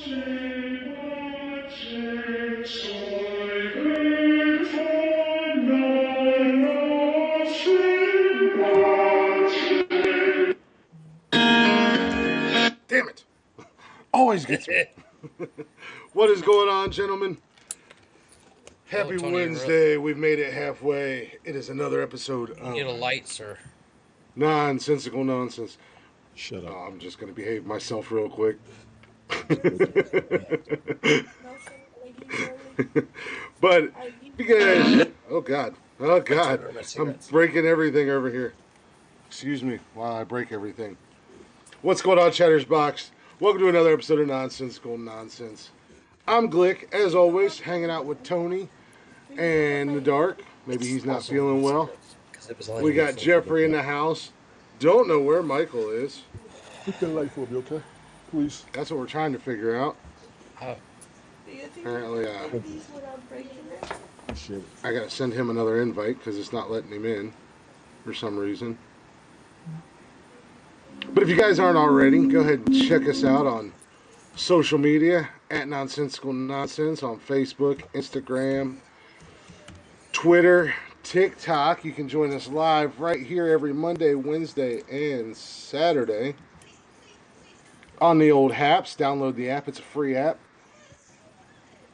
Damn it. Always gets me. What is going on, gentlemen? Happy Wednesday. We've made it halfway. It is another episode of Get a light, sir. Nonsensical Nonsense. Shut up. I'm just going to behave myself real quick. But you guys, oh God, I'm breaking everything over here. Excuse me while I break everything. What's going on, Chatter's Box? Welcome to another episode of Nonsensical Nonsense. I'm Glick, as always, hanging out with Tony and the Dark. Maybe he's not feeling well. We got Jeffrey in the house. Don't know where Michael is. Put that light for me, okay? Please. That's what we're trying to figure out. Apparently, I gotta send him another invite because it's not letting him in for some reason. But if you guys aren't already, go ahead and check us out on social media at Nonsensical Nonsense on Facebook, Instagram, Twitter, TikTok. You can join us live right here every Monday, Wednesday, and Saturday on the old Haps. Download the app. It's a free app.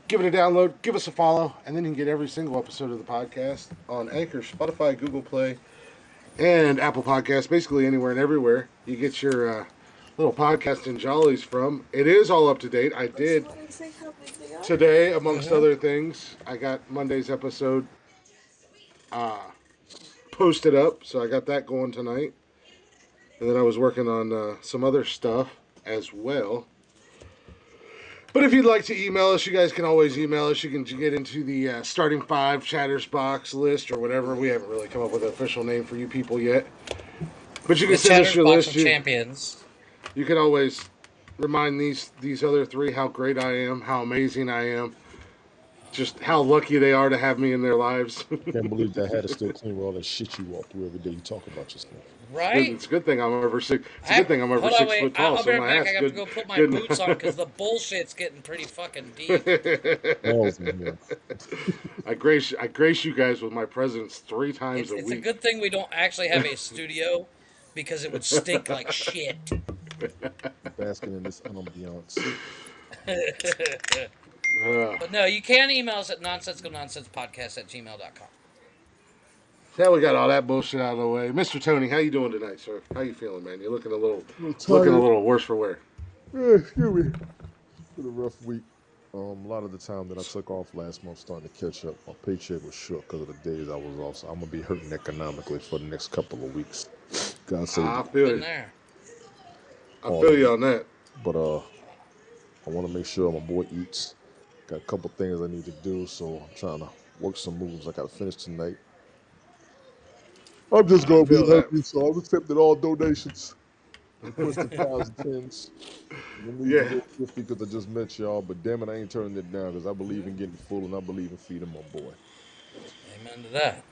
Give it a download, give us a follow, and then you can get every single episode of the podcast on Anchor, Spotify, Google Play, and Apple Podcasts, basically anywhere and everywhere you get your little podcasting jollies from. It is all up to date. I did today, amongst other things, I got Monday's episode posted up, so I got that going tonight. And then I was working on some other stuff as well. But if you'd like to email us, you guys can always email us. You can get into the Starting 5 Chatters Box list or whatever. We haven't really come up with an official name for you people yet. But you can send us your list. Champions. You can always remind these other three how great I am, how amazing I am, just how lucky they are to have me in their lives. Can't believe that hat is still clean with all that shit you walk through every day. You talk about yourself. Right? It's a good thing I'm over 6. It's a good thing I'm over 6 foot tall. I'll be right back. I have to go put my boots on because the bullshit's getting pretty fucking deep. I grace you guys with my presence 3 times a week. It's a good thing we don't actually have a studio because it would stink like shit. Basking in this ambiance. But no, you can email us at nonsensicalnonsensepodcast@gmail.com. Now we got all that bullshit out of the way. Mr. Tony, how you doing tonight, sir? How you feeling, man? You're looking a little worse for wear. Yeah, excuse me. It's been a rough week. A lot of the time that I took off last month starting to catch up. My paycheck was short because of the days I was off, so I'm gonna be hurting economically for the next couple of weeks. God save I feel you. I Oh, feel you on that. But I want to make sure my boy eats. Got a couple things I need to do, so I'm trying to work some moves I got to finish tonight. I'm just going to be happy, so I'm accepting all donations. Requesting $5 and $10s. Yeah. 50 because I just met y'all, but damn it, I ain't turning it down because I believe in getting full and I believe in feeding my boy. Amen to that.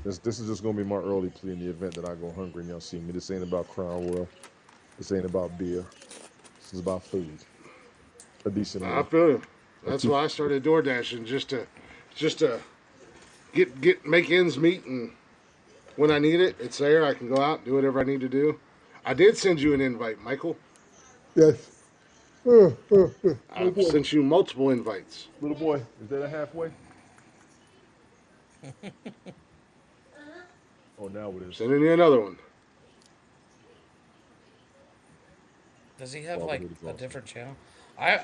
This is just going to be my early plea in the event that I go hungry and y'all see me. This ain't about Crown Royal. This ain't about beer. This is about food. A decent meal. I feel you. That's why I started door dashing, just to make ends meet, and when I need it, it's there. I can go out, do whatever I need to do. I did send you an invite, Michael. Yes. I've sent you multiple invites. Little boy, is that a halfway? Oh, now it is. Sending you another one. Does he have like a different channel? I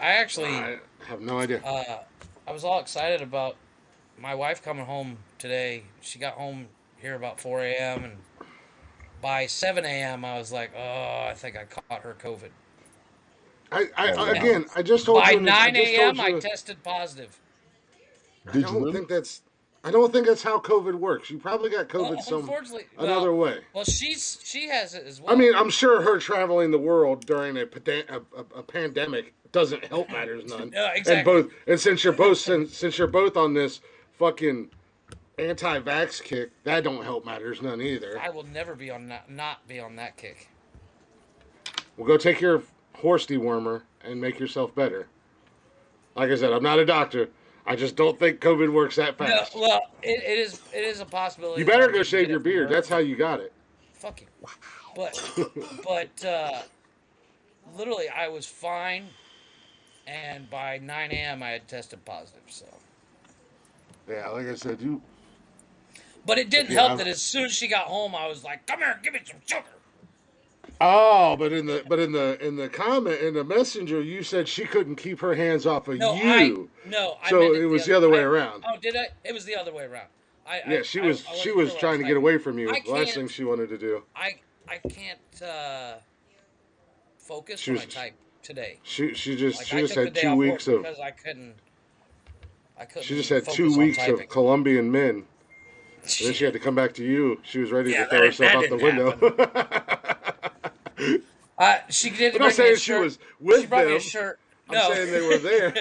have no idea. I was all excited about my wife coming home today. She got home here about 4 a.m. and by 7 a.m. I was like, oh, I think I caught her COVID. I just told by you. By 9 a.m. I tested positive. I don't think that's how COVID works. You probably got COVID another way. Well, she has it as well. I mean, I'm sure her traveling the world during a pandemic doesn't help matters none. Exactly. And since you're both on this fucking anti-vax kick, that don't help matters none either. I will never be on not be on that kick. Well, go take your horse dewormer and make yourself better. Like I said, I'm not a doctor. I just don't think COVID works that No, fast. well, it is a You possibility that better I'm go getting shave get your it from beard. her, That's how but you got it. fuck you. But literally, I was fine, and by 9 a.m. I had tested positive. So, Yeah, like I said, you but it like didn't help that as soon as she got home, I was like, "Come here, give me some sugar." oh, but in the comment in the messenger, you said she couldn't keep her hands off of No, I you, no, I so meant it it the was other. the other way I around. oh, did I? It was the other way around. Yeah, I she wasn't was sure what I was trying to get typing. away from you. I The last thing can't. she wanted to do. I can't focus She when I was type today. she just Like she I just took the had day two off work weeks of because I she just couldn't had two focus on weeks of typing. Colombian men. And then she had Shit. to come back to you. She was ready to Yeah, throw herself that out the didn't window. happen. She I'm did not bring me a saying she shirt. was She with brought me a them. shirt. I'm No, saying they were there.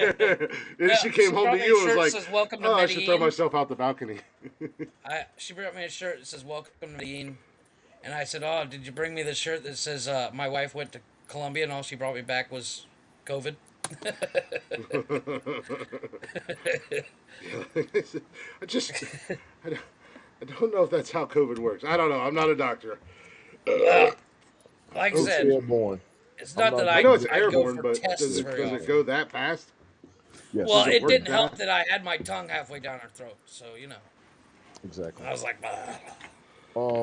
Then no. she came She home to brought me a you and was shirt that like, says "Welcome to "Oh, I should throw Medellin." myself out the balcony." She brought me a shirt that says "Welcome to Medellin," and I said, "Oh, did you bring me the shirt that says my wife went to Colombia and all she brought me back was COVID?" I just, I don't, I don't know if that's how COVID works. I don't know. I'm not a doctor. Well, like I It's said, Hopefully, airborne. it's I'm not not that I getting know it's I'd go airborne, for but does tests it very does it often. go that fast? Yes, Well, Does it it work didn't that? help that I had my tongue halfway down her throat, so exactly. I was like, "Bah."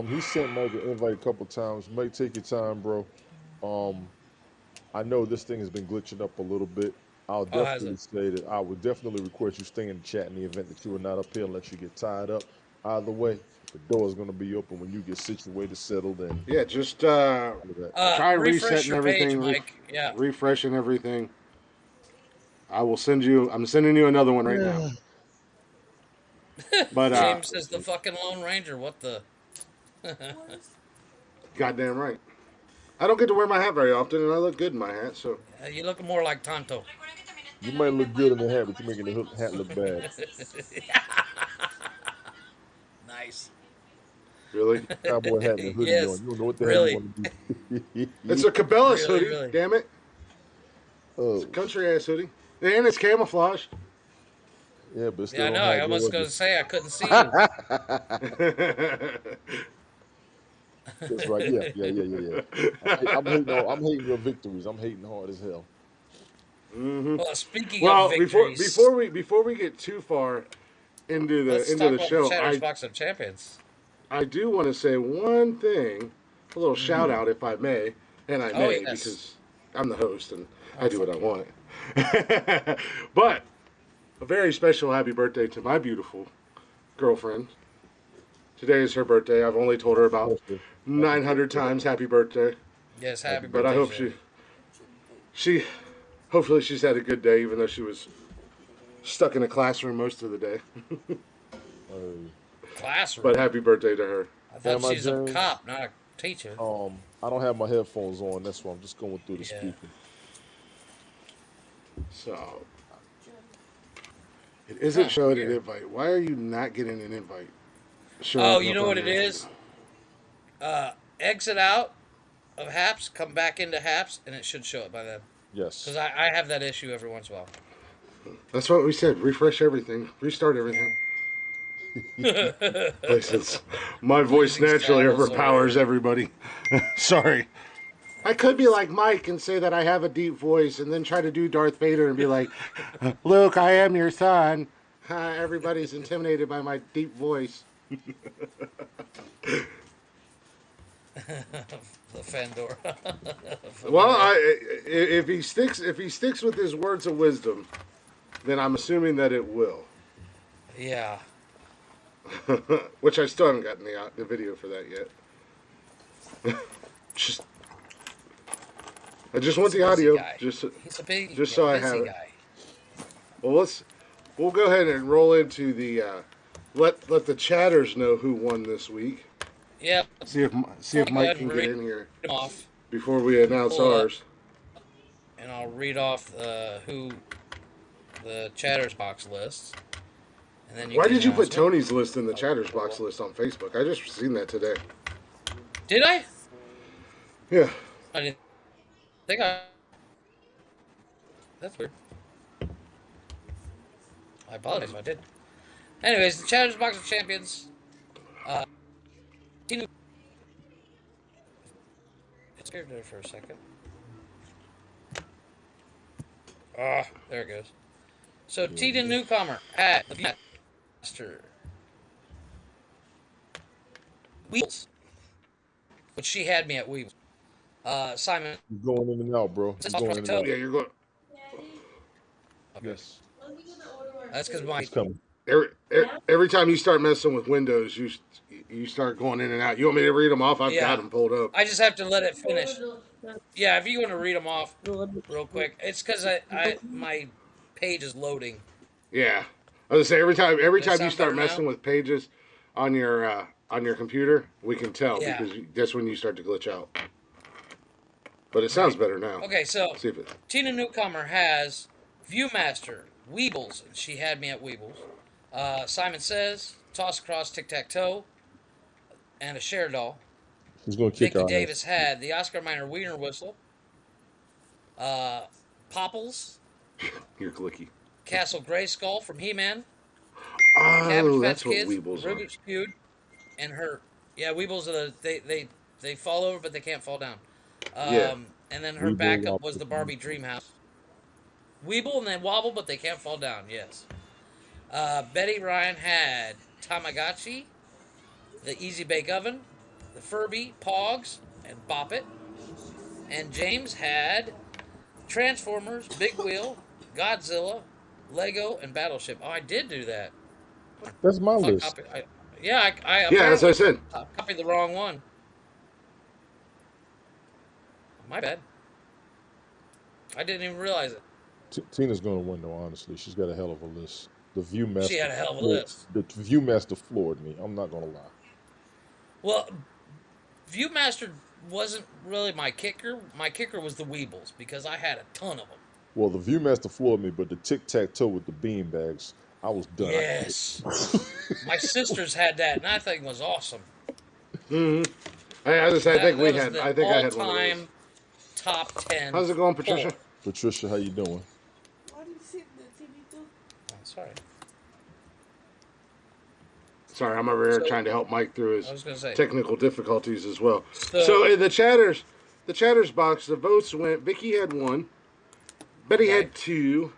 He sent Mike an invite a couple times. Mike, take your time, bro. Um, I know this thing has been glitching up a little bit. I'll "Oh, has definitely it?" say that I would definitely request you stay in the chat in the event that you are not up here unless you get tied up. Either way, the door is going to be open when you get situated, settled, and Yeah, just all of that. try Refresh resetting your page, everything, Mike. Yeah. refreshing everything. I will send you. I'm sending you another one right now. Yeah. But So, James says the fucking Lone Ranger. What the? goddamn right. I don't get to wear my hat very often, and I look good in my hat. So You look more like Tonto. you might look good in the hat, but you're making the hat look bad. Nice. really, Cowboy hat and a hoodie on. Yes. You don't know what the hell you Really. want to it's do. a Cabela's Really. hoodie. Really. Damn it, it's a Oh, country ass hoodie, and it's camouflage. yeah, but it Yeah, still I know. don't I have almost going Georgia. to say I couldn't see you. That's right. Yeah, yeah, yeah, yeah, yeah. I'm hating your victories. I'm hating hard as hell. Well, speaking of Well, victories, before we get too far let's into talk the about the show, Chatter's Box of Champions. I do want to say one thing, a little shout out if I may, and I Oh, may yes. because I'm the host and Oh, I do what I fuck you. want. But a very special happy birthday to my beautiful girlfriend. Today is her birthday. I've only told her about Special. Happy 900 birthday. times happy birthday, Yes, Happy happy but I birthday, birthday. hope Shay. she hopefully she's had a good day even though she was stuck in a classroom most of the day. Hey. But Classroom. happy birthday to her. I thought Am I she's a James? cop, not a teacher. I don't have my headphones on. That's why I'm just going through the Yeah. speaker. So it isn't Huh, showing an weird. invite. Why are you not getting an invite Oh, showing you up know on what it your? is? Exit out of Haps, come back into Haps, and it should show it by then. Because Yes. I have that issue every once in a while. That's what we said. Refresh everything. Restart everything. Yeah. Places. My voice Pleasing naturally saddles over. overpowers everybody. Sorry. I could be like Mike and say that I have a deep voice and then try to do Darth Vader and be like, Luke, I am your son. Everybody's intimidated by my deep voice. The Fandora. Well, Fedora. if he sticks with his words of wisdom, then I'm assuming that it will. Yeah. Which I still haven't gotten the video for that yet. Just I just want He's a the busy audio, guy. He's a just so I have busy it. guy. Well, we'll go ahead and roll into the let the chatters know who won this week. Yeah. See Before if we go Mike ahead can and get read in here them off, before we announce pull it up, ours. and I'll read off who the Chatters Box lists, and then you Why can did you announce put them. Tony's list in the chatters box list on Facebook? I just seen that today. Did I? Yeah. I didn't think I. That's weird. I apologize if I did. Anyways, the Challengers Box of Champions. Uh, Tina, it's here there for a second. There it goes. So There we Tina go. Newcomer at the Master Wheels, which she had me at Wheels. Simon You're going in and out, bro. You're going in and out. Yeah, you're going. Okay, Yes, that's because my it's coming. Every time you start messing with Windows, you start going in and out. You want me to read them off? I've got yeah. them pulled up. I just have to let it finish. Yeah, if you want to read them off real quick, it's because I my page is loading. Yeah, I was gonna say every Does that time you sound better start now? messing with pages on your computer, we can tell Yeah. because that's when you start to glitch out. But it sounds better now. Okay, so See if it. Tina Newcomer has Viewmaster, Weebles, and she had me at Weebles. Simon Says, Toss Across Tic Tac Toe, and a Share Doll. He's gonna kick Vicky our Davis ass. had the Oscar Mayer Wiener Whistle, uh, Popples, You're clicky. Castle Grayskull from He-Man, Cabbage Oh, Patch that's what Kids, Weebles are. Rubik's Cube, and her. Yeah, Weebles are they fall over but they can't fall down. Yeah. And then her Weeble backup Wobble. was the Barbie Dreamhouse. Weeble and they wobble but they can't fall down. Yes. Betty Ryan had Tamagotchi, the Easy Bake Oven, the Furby, Pogs, and Bop It. And James had Transformers, Big Wheel, Godzilla, Lego, and Battleship. Oh, I did do that. That's my I thought list. copy. Yeah, I Yeah, that's what I apparently said. copied the wrong one. My bad. I didn't even realize it. Tina's gonna win though. Honestly, she's got a hell of a list. The She ViewMaster had a hell of a floored. list. The ViewMaster floored me. I'm not gonna lie. Well, Viewmaster wasn't really my kicker. My kicker was the Weebles because I had a ton of them. Well, the ViewMaster floored me, but the tic tac toe with the bean bags, I was done. I quit. Yes. My sisters had that, and that thing was awesome. Mm-hmm. I think That we was had. the I think I had one of those. all-time top 10 How's it going, pull. Patricia? Patricia, how you doing? Oh, sorry. Sorry, I'm over here So trying to help Mike through I his was gonna say. technical difficulties as well. So So in the chatters box, the votes went. Vicky had one, Betty okay, had two,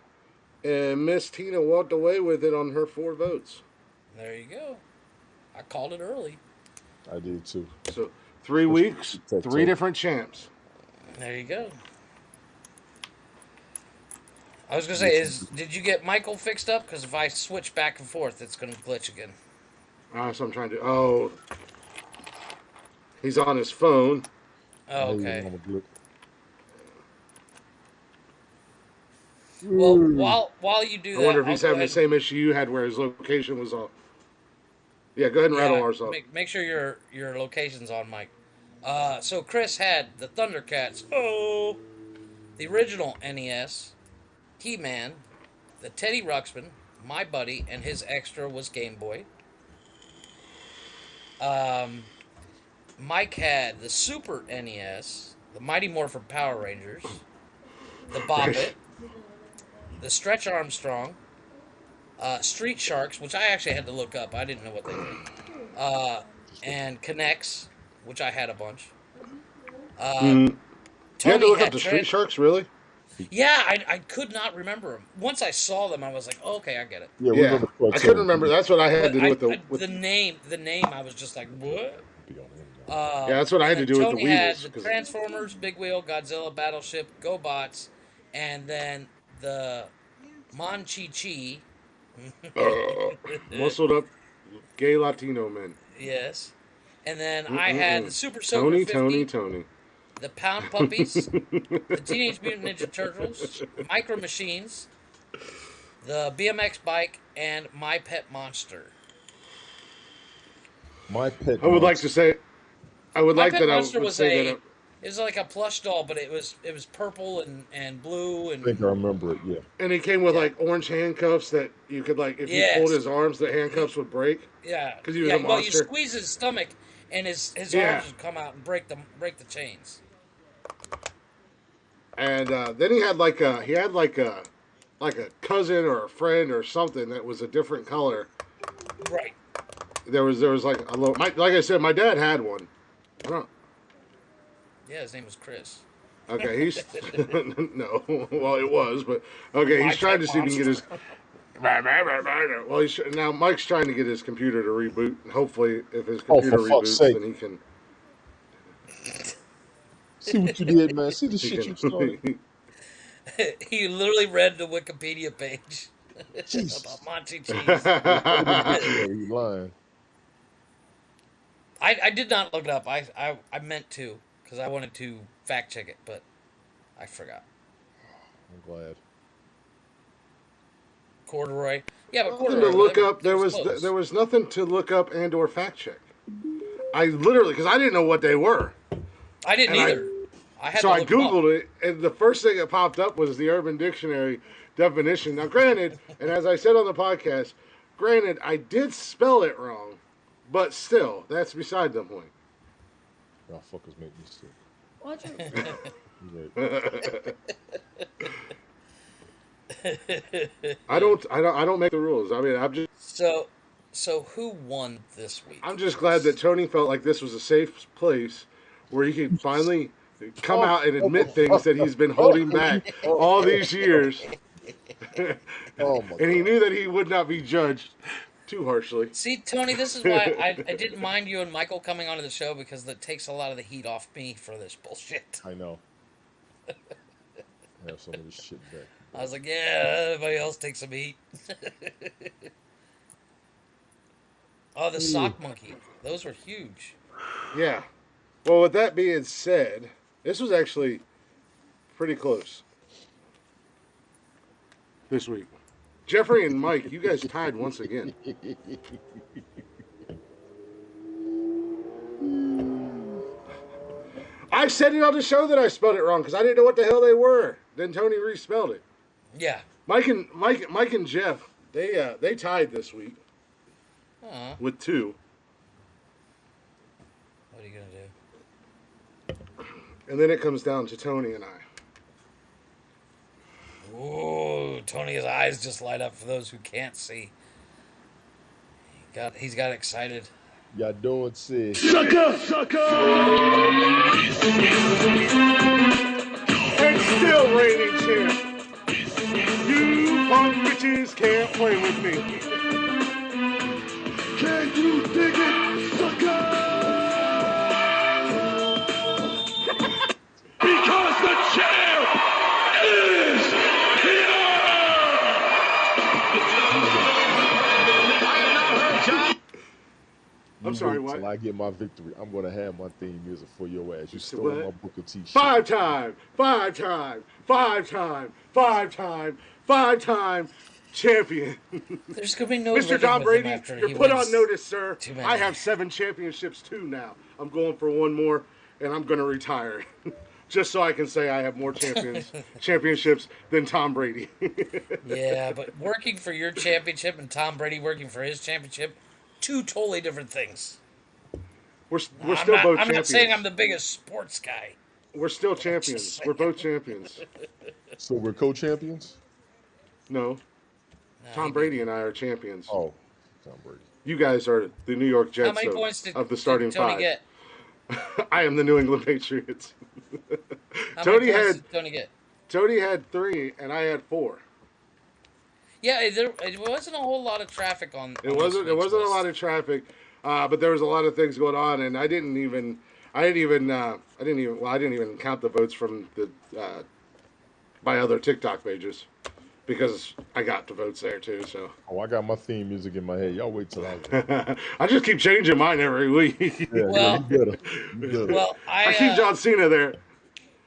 and Miss Tina walked away with it on her 4 votes. there you go. I called it early. I did too. So 3 weeks, Tic tac three toe. different champs. There you go. I was gonna say, Yes. did you get Michael fixed up? Because if I switch back and forth, it's gonna glitch again. So I'm trying to. Oh, he's on his phone. I Oh, hear you, okay. Mama Glick. Well, Ooh. while you do I wonder that, if I'll he's go having the ahead. same issue you had, where his location was off. Yeah, go ahead and rattle Yeah, ours up. make sure your location's on, Mike. So Chris had the Thundercats. Oh, the original NES, He-Man, the Teddy Ruxpin, My Buddy, and his extra was Game Boy. Um, Mike had the Super NES, the Mighty Morphin Power Rangers, the Bop It, the Stretch Armstrong, Street Sharks, which I actually had to look up. I didn't know what they did. And Connects, which I had a bunch. Uh, Mm. You had to Tony look up had the Street Sharks, really? Yeah, I could not remember them. Once I saw them, I was like, oh, okay, I get it. Yeah, we Yeah, remember I couldn't cartoons. remember. That's what I had But to do with the with. the name, I was just like, what? Be on the internet. Yeah, that's what I And had to then do with the Tony had Weevils. the 'Cause- Transformers, Big Wheel, Godzilla, Battleship, GoBots, and then the Mon-Chi-Chi. muscled up gay Latino men. Yes. And then I had the Mm-mm-mm. Super Soaker 50, Tony. the Pound Puppies, the Teenage Mutant Ninja Turtles, Micro Machines, the BMX bike, and My Pet Monster. My pet I would like to monster. say, I would My like Pet that. I Monster would was say that. it was like a plush doll, but it was purple and blue I think I and remember it. Yeah. And he came with yeah. like orange handcuffs that you could like, if you pulled Yes. his arms, the handcuffs would break Yeah. because he was Yeah, a well you monster. squeeze his stomach and his Yeah, arms would come out and break the chains. and then he had like a like a cousin or a friend or something that was a different color. Right. There was like a little. Like I said, my dad had one. I don't. Yeah, his name was Chris. Okay, he's no. Well, it was, but okay, he's trying to see if he can get his. Well, now Mike's trying to get his computer to reboot. And hopefully, if his Oh, for computer fuck's reboots, sake! then he can. See what you did, man. See the He shit can. you started. He literally read the Wikipedia page about Jesus. Monty cheese. Yeah, put it in the dictionary. You lying? I did not look it up. I meant to because I wanted to fact check it, but I forgot. I'm glad. Corduroy. Yeah, but Nothing to corduroy. look up. It was close. There was nothing to look up and or fact check. I literally because I didn't know what they were. I didn't And either. I had So to I look them up. Googled it, and the first thing that popped up was the Urban Dictionary definition. Now, granted, and as I said on the podcast, granted, I did spell it wrong, but still, that's beside the point. Y'all fuckers make me sick. Watch it. You right. I don't make the rules. I mean, So who won this week? I'm just glad that Tony felt like this was a safe place where he could finally come out and admit things that he's been holding back all these years. Oh my And he god. knew that he would not be judged too harshly. See, Tony, this is why I didn't mind you and Michael coming onto the show because that takes a lot of the heat off me for this bullshit. I know. I have some of this shit back. I was like, yeah, everybody else takes some heat. Oh, the sock monkey. Those were huge. Yeah. Well, with that being said, this was actually pretty close this week. Jeffrey and Mike, you guys tied once again. I said it on the show that I spelled it wrong because I didn't know what the hell they were. Then Tony respelled it. Yeah. Mike and Jeff, they tied this week Aw. with 2. What are you going to do? And then it comes down to Tony and I. Ooh, Tony's eyes just light up for those who can't see. He's got excited. Y'all doing sis. And still reigning champ. You punk bitches can't play with me. Can you dig it, sucker? Because the champ is here! I'm sorry, Wait what? Till I get my victory, I'm gonna have my theme music for your ass. You stole what? my Booker T shit. 5-time champion. There's going to be no Mr. living Tom with him Brady, after you're he put wins on notice, sir. too many. I have 7 championships too now. I'm going for one more, and I'm going to retire. Just so I can say I have more championships than Tom Brady. Yeah, but working for your championship and Tom Brady working for his championship, 2 totally different things. We're I'm still not, both I'm not champions. saying I'm the biggest sports guy. We're still champions. We're both champions. So we're co-champions? No, No, Tom he- Brady and I are champions. Oh, Tom Brady. You guys are the New York How Jets many points did, of the starting did Tony 5. get? I am the New England Patriots. How Tony many points had did Tony get? Tony had 3 and I had 4. Yeah, it wasn't a whole lot of traffic on. It wasn't a lot of traffic, but there was a lot of things going on, and I didn't even count the votes from the by other TikTok pages because I got the votes there too. So Oh, I got my theme music in my head. Y'all wait till I I just keep changing mine every week. Yeah, Well- you better. You better. Well, I keep John Cena there.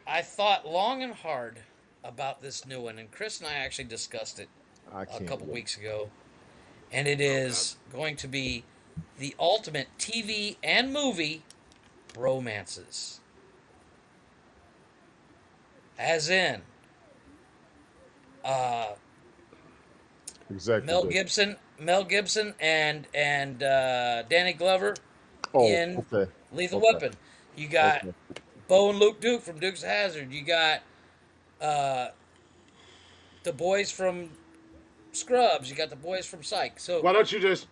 I thought long and hard about this new one, and Chris and I actually discussed it I a can't couple wait. weeks ago, and it is going to be the ultimate TV and movie romances. As in, Exactly. Mel that. Gibson, and Danny Glover Oh, in okay. Lethal Okay. Weapon. You got Okay. Bo and Luke Duke from Duke's Hazzard. You got the boys from Scrubs. You got the boys from Psych. So Why don't you just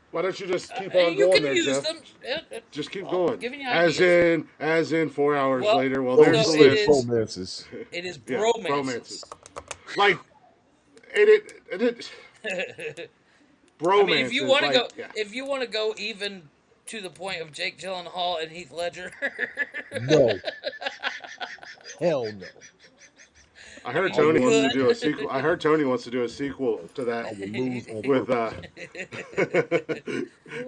keep on you going can there, use Jeff? them. Just keep I'm going. giving you As ideas. in 4 hours Well, later. Well, So there's you the so said it list. is. romances. It is Yeah, bromances. romances. Like it I mean, if you bromances. want to Like go, yeah. if you want to go even to the point of Jake Gyllenhaal and Heath Ledger, No, hell no. I I heard mean, I you Tony will wants to lose. do a could. sequel. I heard Tony wants to do a sequel to I that will lose on with purpose.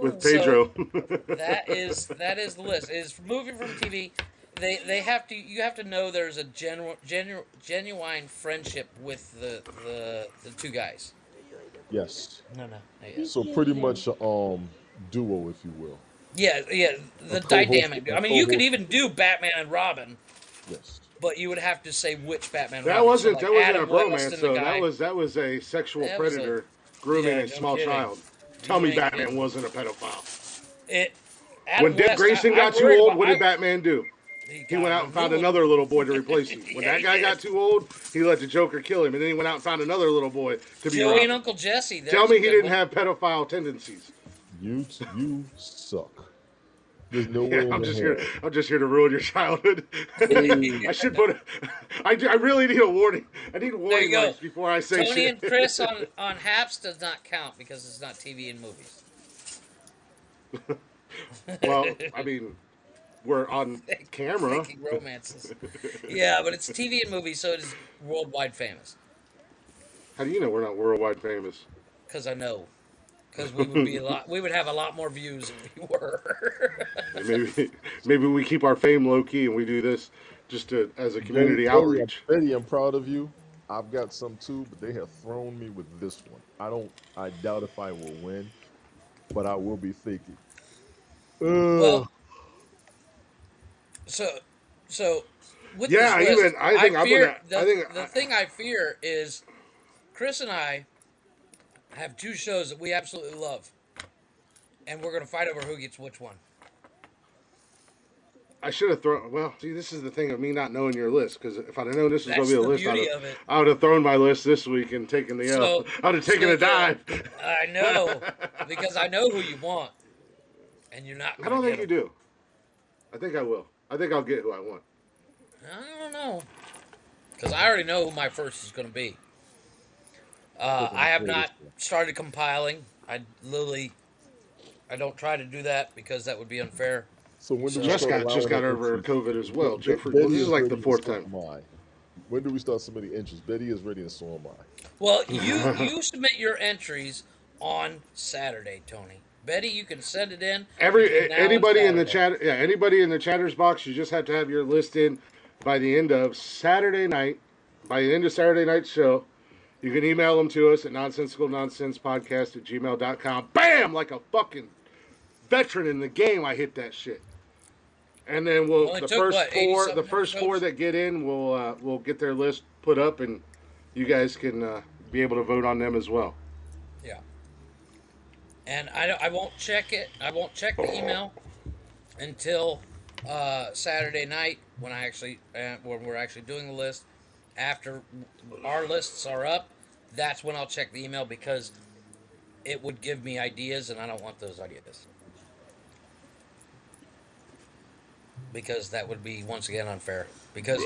with So Pedro. that is the list. Is moving from TV. They have to. You have to know there's a genuine friendship with the two guys. Yes. No, no, not yet. So pretty much a duo, if you will, Yeah, yeah. a The co-host. dynamic. A I mean, you could co-host. even do Batman and Robin, Yes. but you would have to say which Batman and That Robin. So wasn't like that wasn't a Adam West bromance and the though. guy. That was a sexual That was a predator grooming yeah. a No small kidding. child. Tell You me ain't Batman kidding. wasn't a pedophile. It. When Adam Dick West. Grayson I got too worried old, about. what did Batman do? He He got went him out a and new found one. another little boy to replace him. When Yeah, that he guy did. got too old, he let the Joker kill him, and then he went out and found another little boy to be Joey and Robin. Uncle Jesse. Tell There's me a he good didn't one. have pedophile tendencies. You suck. There's no Yeah, way in the hell. I'm just here to ruin your childhood. Hey, I should put. I really need a warning. I need There you warning go. lights before I say Tony shit. and Chris on Haps does not count because it's not TV and movies. Well, I mean, we're on camera. Making romances. Yeah, but it's TV and movies, so it is worldwide famous. How do you know we're not worldwide famous? Because I know. Because we would be a lot. We would have a lot more views if we were. Maybe we keep our fame low key and we do this just as a Betty, community outreach. Betty, I'm proud of you. I've got some too, but they have thrown me with this one. I doubt if I will win, but I will be thinking. Well, Ugh. so so with this Yeah, list, even I I think I'm fear gonna. I think the thing I fear is Chris and I have two shows that we absolutely love, and we're gonna fight over who gets which one. I should have thrown. Well, see, this is the thing of me not knowing your list. Because if I'd have known this was going That's to be a the list, beauty of it. I would have thrown my list this week and taken the L. So I would have taken so a dive. I know because I know who you want, and you're not. I Gonna don't think get you them. do. I think I will. I think I'll get who I want. I don't know because I already know who my first is going to be. I have not started compiling. I don't try to do that because that would be unfair. So when do we So Just start got allowing over entries? COVID as well, Jeffrey. Well, Betty this is is like ready, the and fourth so time. am I. When do we start submitting entries? Betty is ready, and so am I. well, you submit your entries on Saturday, Tony. Betty, you can send it in between now and Anybody in the Saturday. chat, yeah, anybody in the chatters box, you just have to have your list in by the end of Saturday night. By the end of Saturday night's show, you can email them to us at nonsensicalnonsensepodcast@gmail.com. Bam! Like a fucking veteran in the game, I hit that shit. And then Only took what 80 the something first four episodes. that get in, we'll get their list put up, and you guys can be able to vote on them as well. Yeah, and I won't check it. I won't check the email until Saturday night when we're actually doing the list. After our lists are up, that's when I'll check the email because it would give me ideas, and I don't want those ideas because that would be once again unfair. Because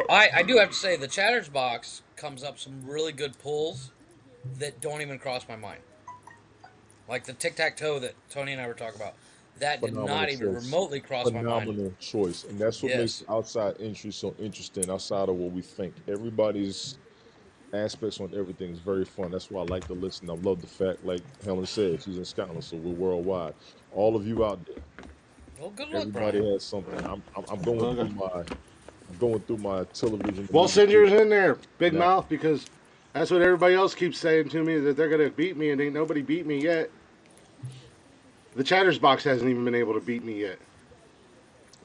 I do have to say the Chatters box comes up some really good pulls that don't even cross my mind, like the tic tac toe that Tony and I were talking about. That did Phenomenal not even choice. remotely cross my mind. Phenomenal choice, and that's what makes Yes. outside entry so interesting. Outside of what we think, everybody's aspects on everything is very fun. That's why I like to listen. I love the fact, like Helen said, she's in Scotland, so we're worldwide. All of you out there, Well, good luck, everybody Brian. has something. I'm going through my television. Well, send yours in there, Big Now, Mouth, because that's what everybody else keeps saying to me, that they're going to beat me, and ain't nobody beat me yet. The Chatters box hasn't even been able to beat me yet.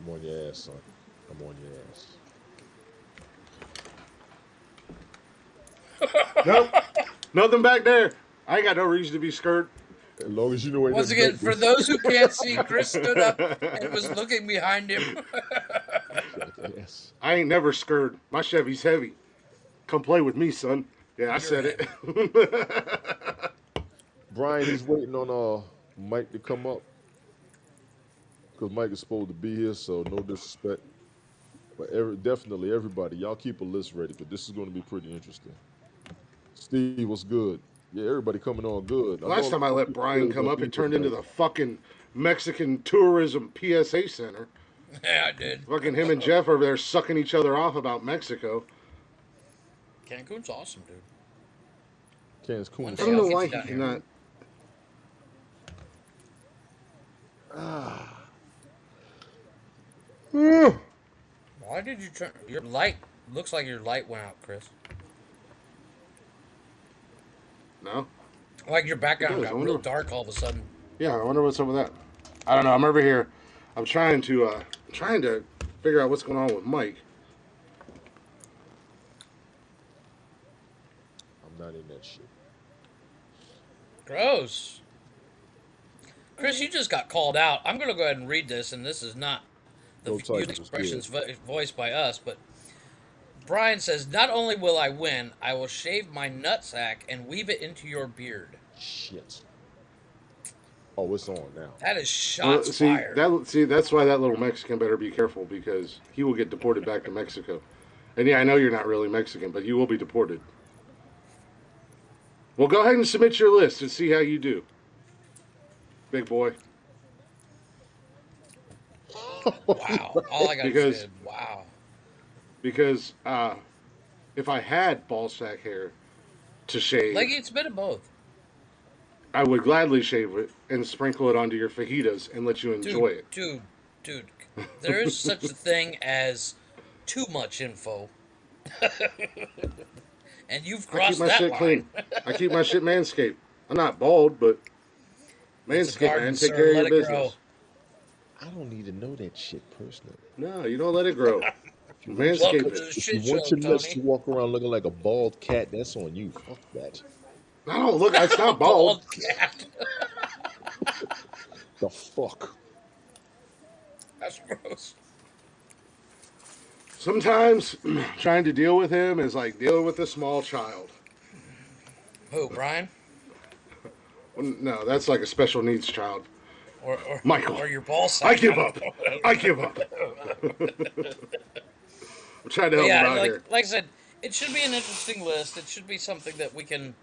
I'm on your ass, son. I'm on your ass. Nope. Nothing back there. I ain't got no reason to be scared. As long as you know ain't Once nothing again, back for there. those who can't see, Chris stood up and was looking behind him. Jackass. I ain't never scared. My Chevy's heavy. Come play with me, son. Yeah, I You're said him. it. Brian, he's waiting on Mike to come up because Mike is supposed to be here. So no disrespect, but definitely everybody, y'all keep a list ready because this is going to be pretty interesting. Steve, what's good? Yeah, everybody coming on good. I know a Last lot time I of let people Brian really come gonna up, be it here turned into tonight. the fucking Mexican tourism PSA center. Yeah, I did. Fucking him and Jeff over there sucking each other off about Mexico. Cancun's awesome, dude. One Cancun's I day don't I'll know get why you down he's here. not. Ah, No, Why did you turn your light? Looks like your light went out, Chris. Like your it background does. I got real wonder. dark all of a sudden. Yeah, I wonder what's up with that. I don't know. I'm over here. I'm trying to figure out what's going on with Mike. I'm not in that shit. Gross. Chris, you just got called out. I'm going to go ahead and read this, and this is not the Go views and Tigers, what's good? expressions voiced by us, but Brian says, not only will I win, I will shave my nutsack and weave it into your beard. Shit. Oh, it's on now. That is shots Well, see fired. that. See, that's why that little Mexican better be careful because he will get deported back to Mexico. And yeah, I know you're not really Mexican, but you will be deported. Well, go ahead and submit your list and see how you do, big boy. Wow. All I got to say Because is, wow. because if I had ball sack hair to shave, Like, it's a bit of both. I would gladly shave it and sprinkle it onto your fajitas and let you enjoy Dude, it. dude, dude. There is such a thing as too much info, and you've I keep crossed my that shit line. clean. I keep my shit manscaped. I'm not bald, but It's a manscaped, garden, man. Take sir. care of your Let it grow. business. I don't need to know that shit personally. No, you don't let it grow. If you want your Welcome Manscape to it. the if you shit want show, your nuts to Tony. walk around looking like a bald cat, that's on you. Fuck that. I don't look. It's A not bald. bald cat. The fuck. That's gross. Sometimes trying to deal with him is like dealing with a small child. Who, Brian? No, that's like a special needs child. Or, or, Michael, or your ball I sack? I give don't up. know. I give up. I'm trying to But help him yeah, out here. like I said, it should be an interesting list. It should be something that we can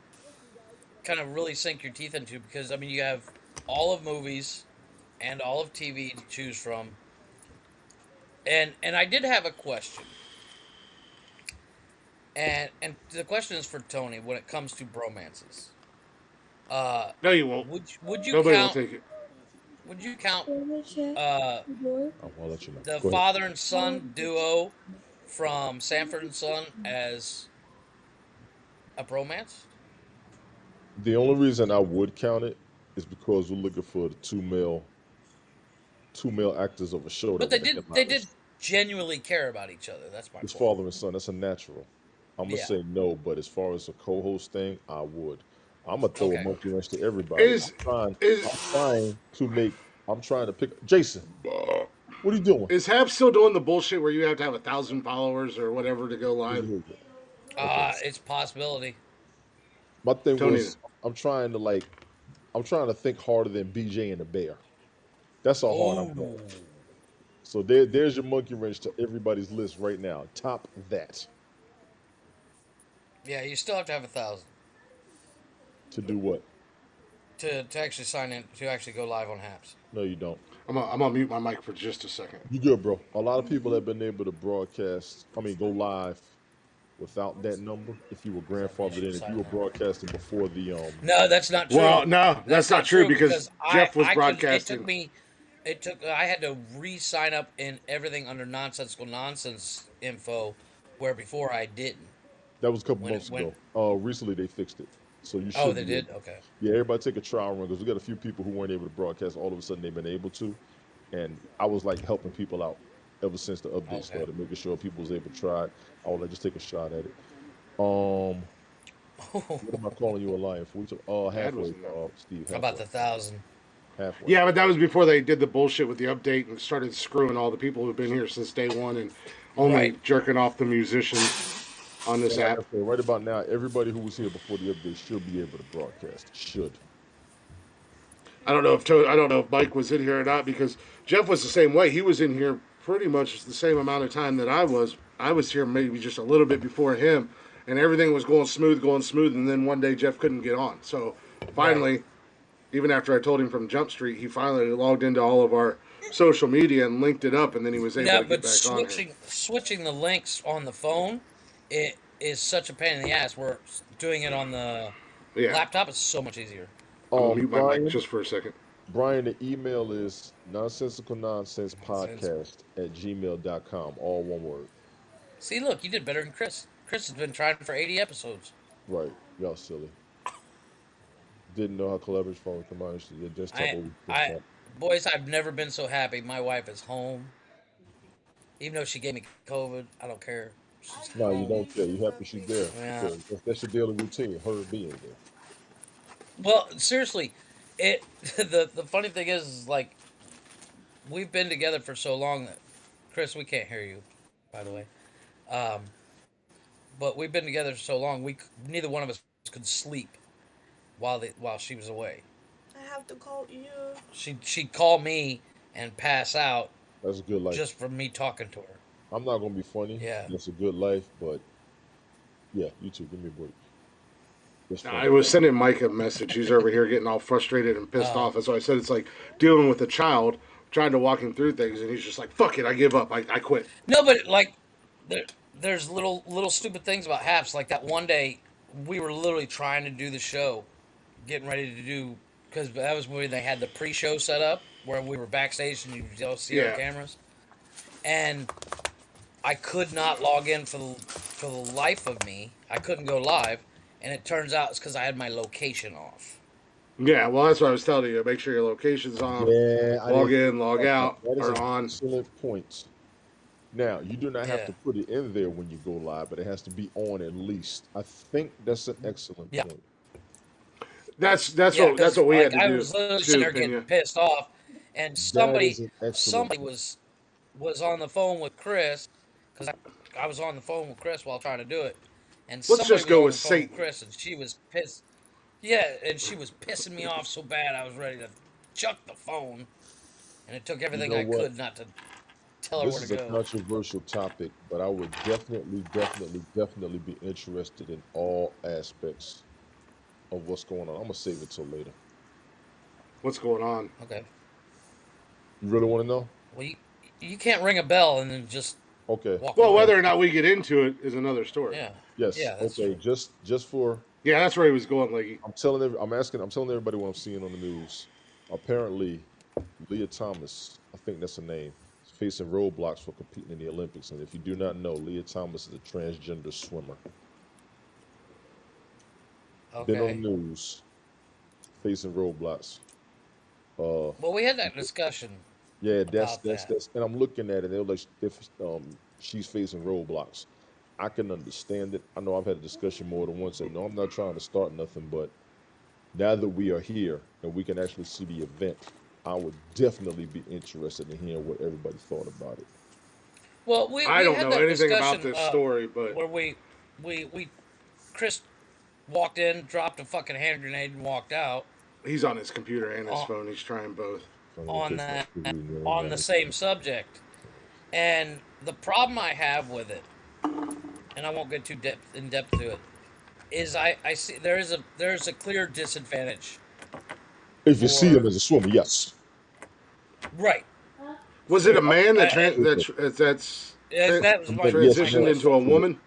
kind of really sink your teeth into because I mean you have all of movies and all of TV to choose from. And I did have a question. And the question is for Tony when it comes to bromances. Uh No, you won't. would you Nobody will count take it. uh I'll let you know. the Go ahead. father and son duo from Sanford and Son as a bromance? The only reason I would count it is because we're looking for the two male actors of a show that But want to hit they out did genuinely care about each other. That's my his point. father and son. That's a natural. I'm gonna Yeah. say no, but as far as a co-host thing, I would. I'm gonna throw a Okay. monkey wrench to everybody. Is I'm is trying to make. I'm trying to pick. Jason, what are you doing? is Hap still doing the bullshit where you have to have 1,000 followers or whatever to go Where's live? your haircut? Okay. It's possibility. My thing Tony, was, I'm trying to think harder than BJ and the Bear. That's how hard I'm going. Oh. So there's your monkey wrench to everybody's list right now. Top that Yeah, you still have to have 1,000 to do what? to actually sign in to actually go live on Haps. No, you don't. I'm gonna mute my mic for just a second. You good, bro? A lot of people have been able to broadcast. I mean, go live without that number. If you were grandfathered in, if you were broadcasting before the No, that's not true. Well, no, That's that's not not true true because because Jeff was I could. It took broadcasting. me. It took. I had to re-sign up in everything under nonsensical nonsense info, where before I didn't. that was a couple When it months went. ago. Recently they fixed it, so you Oh, should they be did. able. Okay. Yeah, everybody take a trial run because we got a few people who weren't able to broadcast. All of a sudden they've been able to, and I was like helping people out ever since the update Okay. started, making sure people was able to try it. I was like, just take a shot at it. Um, what am I calling you a liar for? We took Ad was halfway, in there. Steve, How about halfway, the 1,000? halfway. Yeah, but that was before they did the bullshit with the update and started screwing all the people who've been here since day one and only Right. jerking off the musicians. on this And like I app. said, right about now, everybody who was here before the update should be able to broadcast. Should. I don't know if Mike was in here or not because Jeff was the same way. He was in here pretty much the same amount of time that I was. I was here maybe just a little bit before him, and everything was going smooth. And then one day Jeff couldn't get on. So Right. finally, even after I told him from Jump Street, he finally logged into all of our social media and linked it up, and then he was able Yeah, to get but back on here. switching the links on the phone, it is such a pain in the ass. Where doing it on the Yeah, laptop is so much easier. I'm gonna mute my mic Brian, just for a second. Brian, the email is nonsensical nonsense Nonsense. podcast at gmail.com. All one word. See, look, you did better than Chris. Chris has been trying for 80 episodes. Right. Y'all silly. Didn't know how collaborative phone combines to just top I, over this I, time. boys, I've never been so happy. My wife is home, even though she gave me COVID. I don't care. She's No, you home. don't care. You happy she's there Yeah. because that's your daily routine. Her being there. Well, seriously, it. The funny thing is like we've been together for so long that Chris, we can't hear you, by the way. Um, but we've been together so long, neither one of us could sleep while she was away. I have to call you. She'd call me and pass out That's a good life. just from me talking to her. I'm not gonna be funny. Yeah. That's a good life, but yeah, you too. Give me a break. That's I funny. was sending Mike a message. He's over here getting all frustrated and pissed off. That's why I said it's like dealing with a child, trying to walk him through things, and he's just like, "Fuck it, I give up. I quit." No, but like there's little stupid things about Haps. Like that one day, we were literally trying to do the show, getting ready to do because that was when they had the pre-show set up where we were backstage and you all see our Yeah. cameras, and I could not log in for the life of me. I couldn't go live, and it turns out it's because I had my location off. Yeah, well, that's what I was telling you. Make sure your location's on. Yeah, I Log didn't think in, log about out, that. That is or an on. excellent point. Now, you do not have Yeah, to put it in there when you go live, but it has to be on at least. I think that's an excellent yeah, point. yeah. That's Because what we had like to I do was literally sitting too, there getting Pena. pissed off, and That is an excellent somebody point. was on the phone with Chris because I was on the phone with Chris while trying to do it, and Let's somebody just was go on with the phone with Satan. Chris, and she was pissed. Yeah, and she was pissing me off so bad I was ready to chuck the phone, and it took You everything know I what? could not to tell her This where to is a go. controversial topic, but I would definitely be interested in all aspects of what's going on. I'm gonna save it till later. What's going on? Okay. You really want to know? Well, you can't ring a bell and then just Okay. walk Well, away. whether or not we get into it is another story. Yeah. Yes. Yeah, that's Okay. true. Just for Yeah, that's where he was going, Leggy. I'm telling everybody what I'm seeing on the news. Apparently, Leah Thomas, I think that's her name, is facing roadblocks for competing in the Olympics. And if you do not know, Leah Thomas is a transgender swimmer. Been on Okay. the news, facing roadblocks. Uh, Well, we had that discussion yeah, about that. and I'm looking at it. They're like, if she's facing roadblocks, I can understand it. I know I've had a discussion more than once. And no, I'm not trying to start nothing, but now that we are here and we can actually see the event, I would definitely be interested in hearing what everybody thought about it. Well, I we don't had know that anything about discussion this story, but where we Chris walked in, dropped a fucking hand grenade, and walked out he's on his computer and his on, phone. He's trying both. I'm gonna on take my that screen and on the same subject. And the problem I have with it, and I won't get too in depth to it, is I see there's a clear disadvantage if you see him for as a swimmer, yes. right. Was it a man that Okay. That was Yes, my transitioned into question. a woman?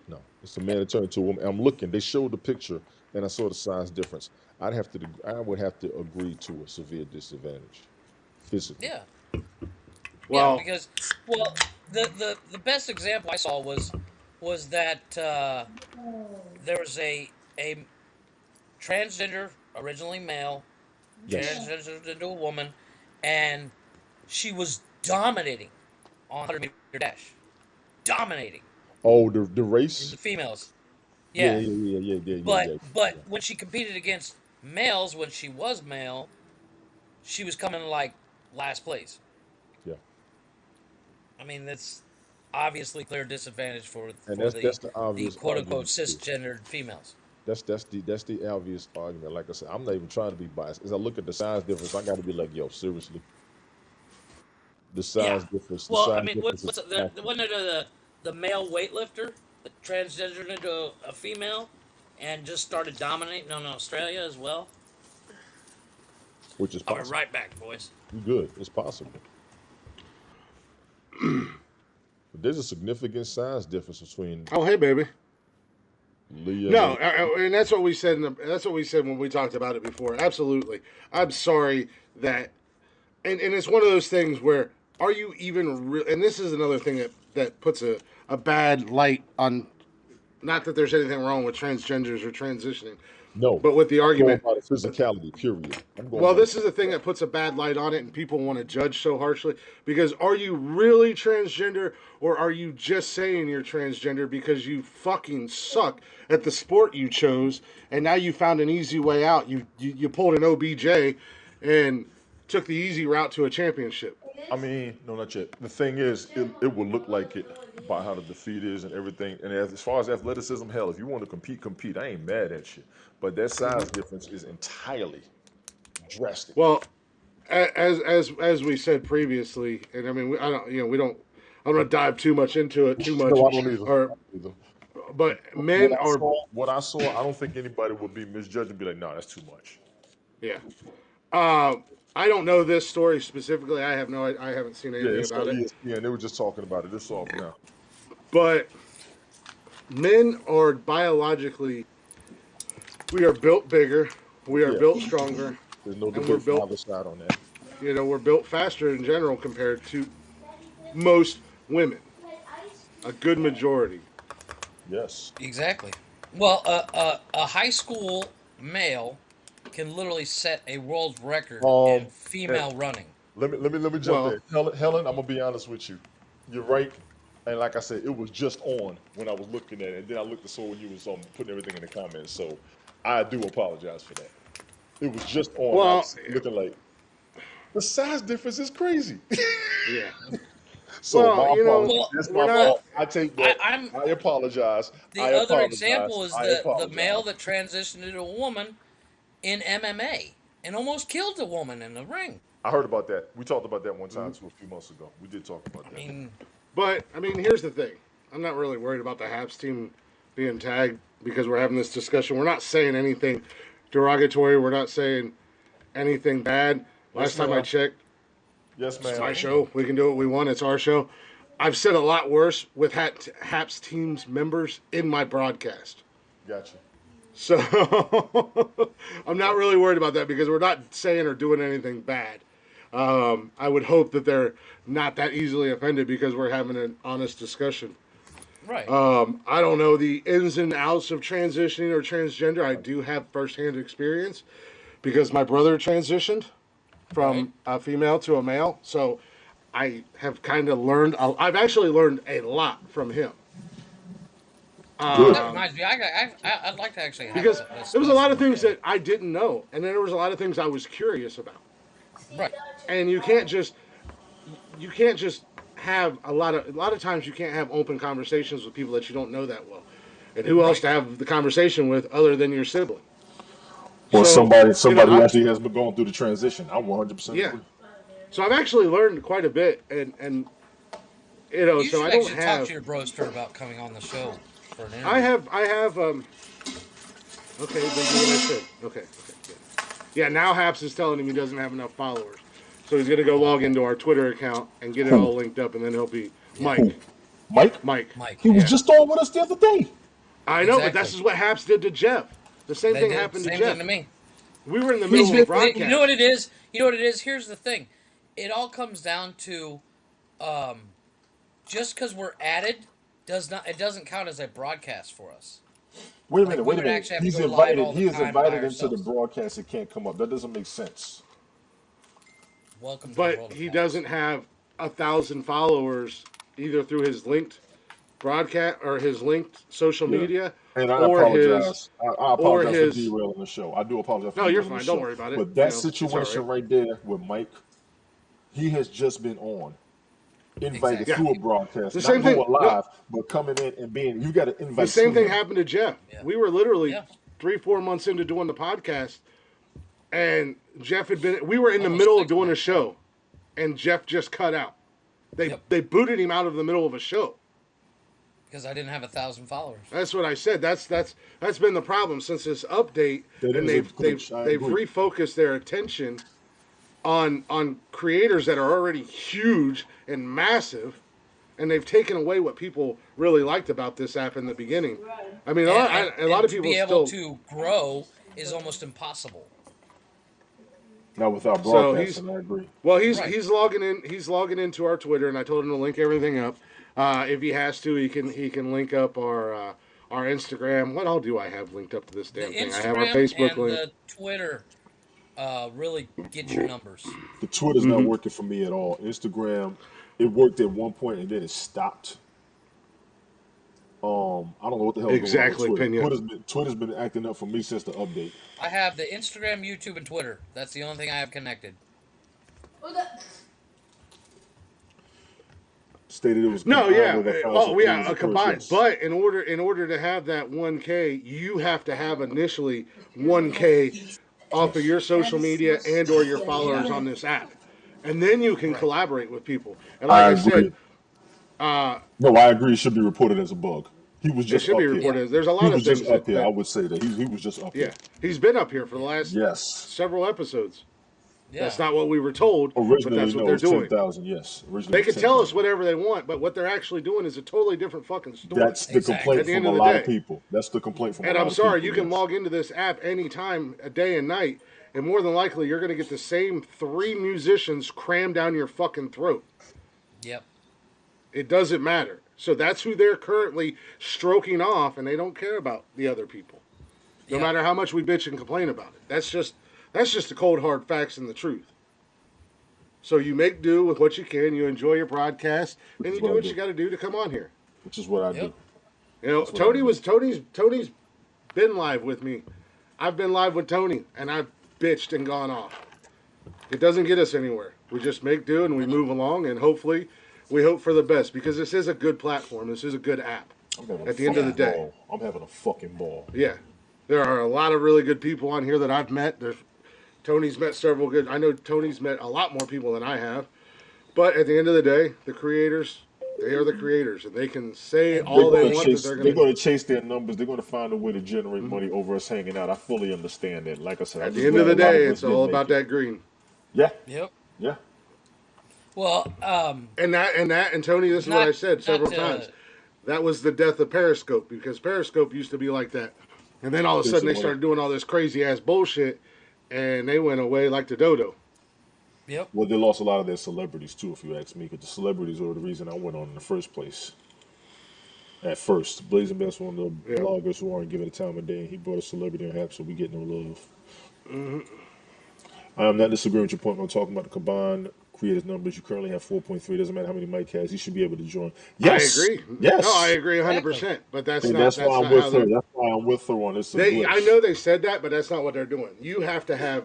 No, it's a man that turned into a woman. I'm looking. They showed the picture, and I saw the size difference. I would have to agree to a severe disadvantage, physically. Yeah, yeah, Well, because well, the best example I saw was that there was a transgender, originally male, Yes. transitioned into a woman, and she was dominating on 100-meter dash, dominating Oh, the in the race. females. Yeah, Yeah, yeah, yeah, yeah, yeah, yeah, but yeah, but yeah. when she competed against males, when she was male, she was coming like last place. Yeah. I mean, that's obviously clear disadvantage for And for that's the the the obvious quote unquote argument too. cisgendered females. That's the obvious argument. Like I said, I'm not even trying to be biased. As I look at the size difference, I got to be like, yo, seriously, the Yeah. size difference, the Well, I size mean, difference is what's massive, wasn't it the male weightlifter that transgendered into a female and just started dominating on Australia as well? which is I'll be possible. right back, boys. You good? It's possible. But there's a significant size difference between Oh, hey, baby. Leah and No, the. and that's what we said. That's what we said when we talked about it before. Absolutely. I'm sorry that, and it's one of those things where are you even real? And this is another thing that puts a bad light on. Not that there's anything wrong with transgenders or transitioning, No, but with the I'm going argument. by the physicality. Period. I'm going Well, by the this is the thing physicality. that puts a bad light on it, and people want to judge so harshly. Because are you really transgender, or are you just saying you're transgender because you fucking suck at the sport you chose, and now you found an easy way out? You pulled an OBJ, and took the easy route to a championship. I mean, no, not yet. The thing is, it will look like it by how the defeat is and everything. And as far as athleticism, hell, if you want to compete, compete. I ain't mad at you. But that size difference is entirely drastic. Well, as we said previously, and I mean, I don't, we don't. I'm not dive too much into it too much, No, I don't either. I or don't either. but What men I are, saw, what I saw, I don't think anybody would be misjudged and be like, "No, that's too much." yeah. Uh, I don't know this story specifically. I have no. I haven't seen Yeah, anything it's on about it. ESPN. They were just talking about it. It's off now. But men are biologically, we are built bigger, we are Yeah, built stronger, there's no and we're debate from built. either side on that. We're built faster in general compared to most women. A good majority. Yes. Exactly. Well, a high school male can literally set a world record in Um, and female running. let me jump Well, in. Helen, I'm gonna be honest with you. You're right. And like I said, it was just on when I was looking at it, and then I looked and saw when you was putting everything in the comments. So I do apologize for that. It was just on. I well, was looking like the size difference is crazy. yeah. So Well, my apologies. Well, That's we're my not. well, fault. I take I, that. I'm I apologize. I the other apologize. example is I the male apologize. that transitioned into a woman in MMA and almost killed a woman in the ring. I heard about that. We talked about that one time too a few months ago. We did talk about I that. mean, But I mean, here's the thing. I'm not really worried about the Habs team being tagged because we're having this discussion. We're not saying anything derogatory. We're not saying anything bad. Yes, Last time I ma'am. checked, Yes, it's ma'am. my show. We can do what we want. It's our show. I've said a lot worse with Haps team's members in my broadcast. Gotcha. So I'm not really worried about that because we're not saying or doing anything bad. I would hope that they're not that easily offended because we're having an honest discussion. right, I don't know the ins and outs of transitioning or transgender. I do have firsthand experience because my brother transitioned right. from a female to a male. So I have kind of learned, I've actually learned a lot from him. Good. That reminds me, I'd like to actually have Because a there was a lot discussion of with things him. that I didn't know. And then there was a lot of things I was curious about. Right, And you can't just have a lot of times you can't have open conversations with people that you don't know that well. And who else right. to have the conversation with other than your sibling? Or So, somebody who actually has been going through the transition. I 100% yeah. agree. So I've actually learned quite a bit, and You so should I don't actually talk have, to your broster about coming on the show for an I interview. have, I have. Okay, they do what I said. Okay, good. Yeah, now Haps is telling him he doesn't have enough followers, so he's gonna go log into our Twitter account and get it Who? all linked up, and then he'll be Who? Mike. Mike? Mike. Mike, He was Yeah, just on with us the other day. I know, but this exactly. is what Haps did to Jeff. The same They thing did the happened to same thing Jeff. to me. We were in the He's middle of a been You know what broadcast. it is? You know what it is? Here's the thing. It all comes down to just because we're added it doesn't count as a broadcast for us. wait a Like minute, we wait a would minute. actually have to He's go live invited. all the He is time by invited into the ourselves. broadcast. It can't come up. That doesn't make sense. Welcome to the But world of he Habs. doesn't have 1,000 followers either through his linked broadcast or his linked social Yeah. media And I or his apologize. I or apologize for his. derailing the show. I do apologize for No, you're derailing the fine. Don't show. worry about it. But that It's all situation right. right there with Mike, he has just been on. invited Exactly. Yeah. through a broadcast, The not same thing. going No, live, but coming in and being. You got to the invite same to thing him. happened to Jeff. Yeah. We were literally Yeah. 3-4 months into doing the podcast, and Jeff had been. We were in the Almost middle of 6 doing a months. show, and Jeff just cut out. They Yep. they booted him out of the middle of a show. Because I didn't have 1,000 followers. That's what I said. That's been the problem since this update, That and is a they've glitch. I they've agree. refocused their attention on creators that are already huge and massive, and they've taken away what people really liked about this app in the beginning. I mean, a lot And of to people be able still. to grow is almost impossible. Now without So he's broadcasting, I agree. well, he's Right. he's logging in. He's logging into our Twitter, and I told him to link everything up. If he has to, he can link up our Instagram. What all do I have linked up to this The damn thing? I have our Instagram Facebook and link. the Twitter really get your numbers. The Twitter's not working for me at all. Instagram, it worked at one point and then it stopped. I don't know what the hell is going on with Exactly, Twitter. Pena. Twitter's been acting up for me since the update. I have the Instagram, YouTube, and Twitter. That's the only thing I have connected. Stated it was No, combined yeah, over 1,000 yeah, views a at combined. first, But in order to have that 1K, you have to have initially 1K off of your social media and or your followers on this app, and then you can Right. collaborate with people. And like I I said, agree. No, I agree. It should be reported as a bug. He was it just should be up here. Yeah. reported. There's a He lot of was just things up here. I that would say that he was just up yeah, here. he's been up here for the last Yes. several episodes. Yeah. That's not what we were told, but Originally, that's what no, it they're was doing. 10,000. Yes. Originally, They it was can tell us 10,000. whatever they want, but what they're actually doing is a totally different fucking story. That's the Exactly. At complaint the from end a of the lot day. of people. That's the complaint from a And lot I'm of sorry, people. you can Yes. log into this app anytime, a day and night, and more than likely you're going to get the same 3 musicians crammed down your fucking throat. Yep. It doesn't matter. So that's who they're currently stroking off, and they don't care about the other people. No Yep. matter how much we bitch and complain about it. That's just the cold hard facts and the truth. So you make do with what you can, you enjoy your broadcast, and Which you is do what I what do. you got to do to come on here. Which is what I Yep. do. You know, That's what I do. Tony's been live with me. I've been live with Tony, and I've bitched and gone off. It doesn't get us anywhere. We just make do and we move along, and hopefully, we hope for the best because this is a good platform. This is a good app. I'm having At a the end of the fucking day, ball. I'm having a fucking ball. yeah, there are a lot of really good people on here that I've met. Tony's met several good. I know Tony's met a lot more people than I have. But at the end of the day, the creators, they are the creators, and they can say all they want that they're They're going going to. to chase their numbers. They're going to find a way to generate money over us hanging out. I fully understand that. Like I said, I'm At the just end of glad the a lot day, of us it's didn't all make about it. that green. Yeah, Yep. yeah. Well, And Tony, this is what I said several times. That was the death of Periscope because Periscope used to be like that, and then all of a sudden they started doing all this crazy ass bullshit, and they went away like the dodo. Yep. Well, they lost a lot of their celebrities too, if you ask me, because the celebrities were the reason I went on in the first place. At first, Blazing Best one of the Yeah. bloggers who aren't giving the time of day, and he brought a celebrity on app, so we get no love. I am not disagreeing with your point when talking about the combined creators numbers. You currently have 4.3. Doesn't matter how many Mike has. He should be able to join. Yes, I agree. yes. No, I agree 100%. But that's And not that's why I'm how with her. they're. That's why I'm with her on this. I know they said that, but that's not what they're doing. You have to have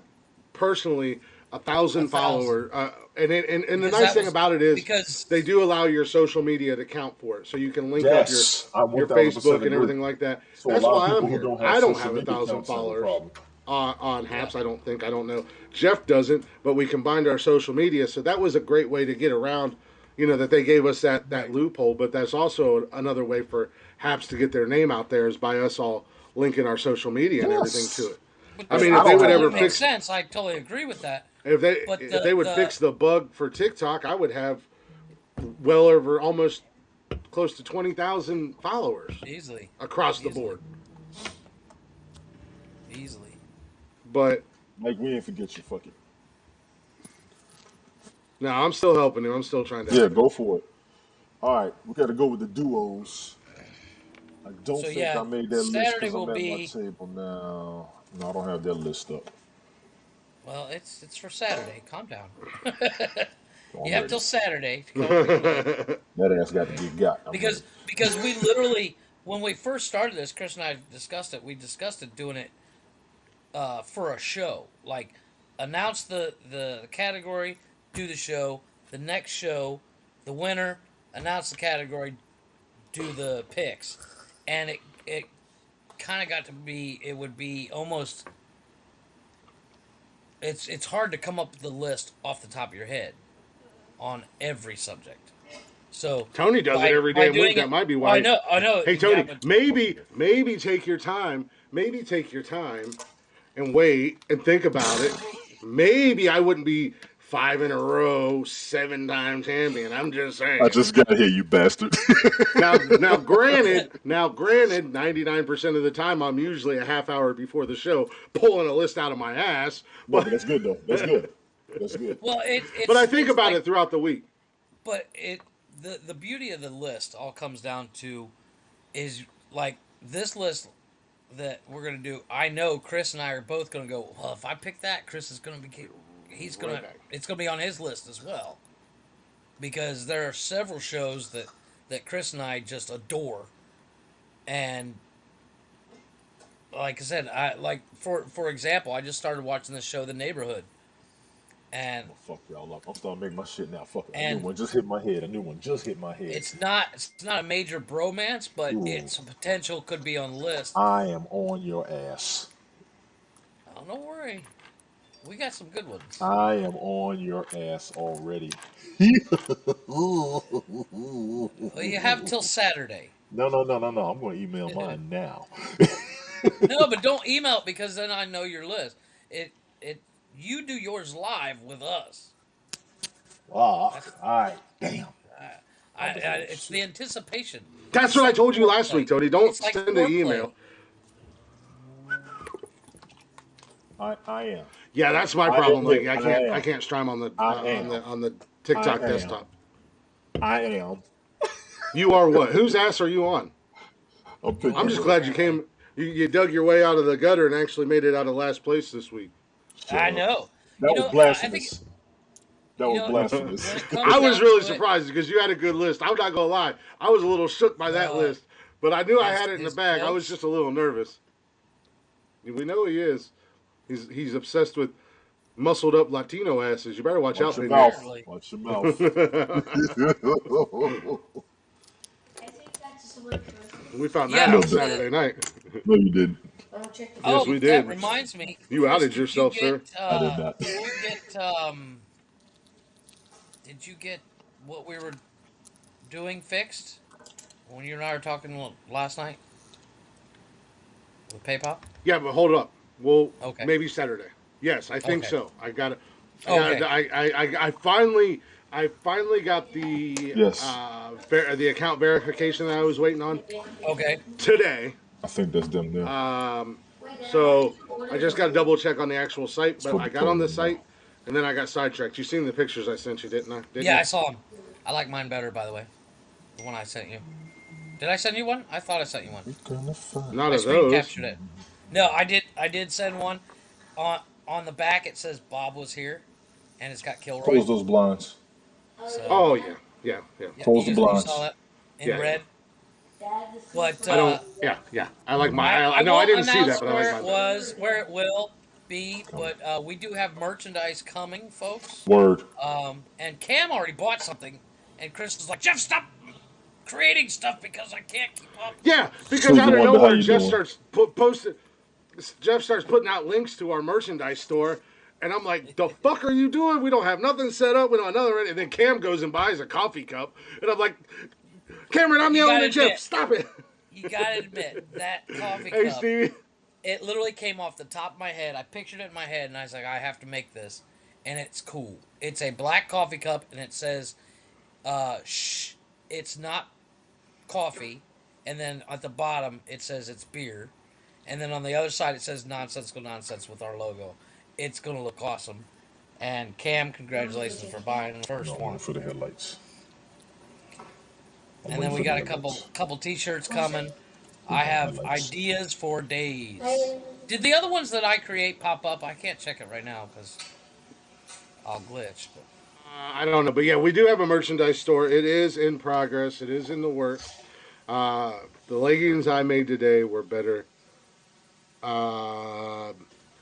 personally 1,000 followers, and the Because nice that thing was- about it is because- they do allow your social media to count for it, so you can link Yes, I up your 1000% Facebook and agree. everything like that. So a That's lot of why people I'm who here. don't have I don't social have media 1,000 accounts have a followers problem. on Haps. I don't think. I don't know. Jeff doesn't, but we combined our social media, so that was a great way to get around. That they gave us that loophole, but that's also another way for Haps to get their name out there is by us all linking our social media and everything Yes. to it. But I mean, I if they don't would have ever a makes fix sense. I totally agree with that. if they But if they would the- fix the bug for TikTok, I would have well over almost close to 20,000 followers Easily. across the Easily. board. Easily. But Mike, we ain't forget you. Fuck it. no, I'm still helping him. I'm still trying to Yeah, help him. go for it. All right, we got to go with the duos. I don't So, think yeah, I made that list Saturday because I'm will at my be- table now. No, I don't have that list up. Well, it's for Saturday. Calm down. I'm You have ready. till Saturday to come up with your list. That ass got to be got. I'm Because we literally, when we first started this, Chris and I discussed it. We discussed it doing it for a show, like announce the category, do the show, the next show, the winner, announce the category, do the picks, and it kind of got to be it would be almost it's hard to come up with the list off the top of your head on every subject. So Tony does it by every by damn week. doing That it, might be well, why. I know, Hey yeah, Tony, but maybe take your time. Maybe take your time and wait and think about it. Maybe I wouldn't be 5 in a row, 7 time champion. I'm just I saying. just got here, you bastard. Now, granted, 99% of the time I'm usually a half hour before the show pulling a list out of my ass. No, But but that's good though. That's good. That's good. well, but I think it's about like, it throughout the week. but it the beauty of the list all comes down to is like this list that we're gonna do. I know Chris and I are both gonna go. Well, if I pick that, Chris is gonna be he's Right gonna back. it's gonna be on his list as well because there are several shows that Chris and I just adore, and like I said, I like for example, I just started watching this show, The Neighborhood, and I'm gonna fuck y'all up. I'm starting to make my shit now. Fuck it. A new and one just hit my head. A new one just hit my head. it's not a major bromance, but Ooh, its potential could be on the list. I am on your ass. Oh, don't worry, we got some good ones. I am on your ass already. No, Well, you have till Saturday. no, no, no, no. I'm going to email mine now. No, but don't email it because then I know your list. It you do yours live with us. Ah, That's all right. Damn. it's the anticipation. That's It's what I like told you last week, foreplay. Tony. Don't It's like send an foreplay. email. I am. Yeah, that's my I problem. Like admit, I I can't am. I can't stream on the I on am. the I TikTok am. desktop. I am. You are what? Whose ass are you on? I'm picking I'm just Yours glad you apparently. came. You dug your way out of the gutter and actually made it out of last place this week. Shut I up. know. That was I think blasphemous. That you was know blasphemous. when it comes I was down really to it. surprised because you had a good list. I'm not gonna lie. I was a little shook by that No, list, but I knew I his had it in the his bag. I was notes. just a little nervous. We know he is. He's obsessed with muscled up Latino asses. You better watch Watch out, your big man. mouth. Apparently, Watch your mouth. We found that yeah. No, out but Saturday night. no, you didn't. Yes, Oh, we that did. reminds me, You Chris. outed yourself, sir. I did not. did you get what we were doing fixed when you and I were talking last night with PayPal? Yeah, but hold up. Well, Okay. maybe Saturday. Yes, I think Okay. so. I got it. I got it. Okay. I finally got the Yes, the account verification that I was waiting on Okay. today. I think that's them there. So I just got to double check on the actual site, It's but for I got on the deployment now. site and then I got sidetracked. You seen the pictures I sent you, didn't I? Didn't Yeah, you? I saw him. I like mine better, by the way. The one I sent you. Did I send you one? I thought I sent you one. We're gonna find Not I of screen those. captured it. No, I did. I did send one. On the back it says Bob was here, and it's got Kilroy. Close those blinds. So Oh yeah, yeah, yeah, yeah, Close the you saw blinds. that in yeah, yeah. red. But I don't. Yeah, yeah. I like my. I I know I won't didn't see that, announce but I like where it mine better. was, where it will be. Come. But we do have merchandise coming, folks. Word. And Cam already bought something, and Chris is like, Jeff, stop creating stuff because I can't keep up. Yeah, because Susan out of Wonder, how nowhere, you doing? Jeff starts putting out links to our merchandise store, and I'm like, "The fuck are you doing? We don't have nothing set up. We don't have nothing." And then Cam goes and buys a coffee cup, and I'm like, "Cameron, I'm You yelling gotta at Jeff. admit, Stop it!" you gotta admit that coffee Hey, cup. Stevie. It literally came off the top of my head. I pictured it in my head, and I was like, I have to make this, and it's cool. It's a black coffee cup, and it says, "Shh, it's not coffee," and then at the bottom it says it's beer, and then on the other side it says Nonsensical Nonsense with our logo. It's gonna look awesome. And Cam, congratulations for buying the No, first I'm waiting one. for the headlights. I'm And then waiting we for the got a couple headlights. couple T-shirts coming. I Where's my have headlights? ideas for days. Did the other ones that I create pop up? I can't check it right now because I'll glitch. But I don't know, but yeah, we do have a merchandise store. It is in progress. It is in the works. The leggings I made today were better.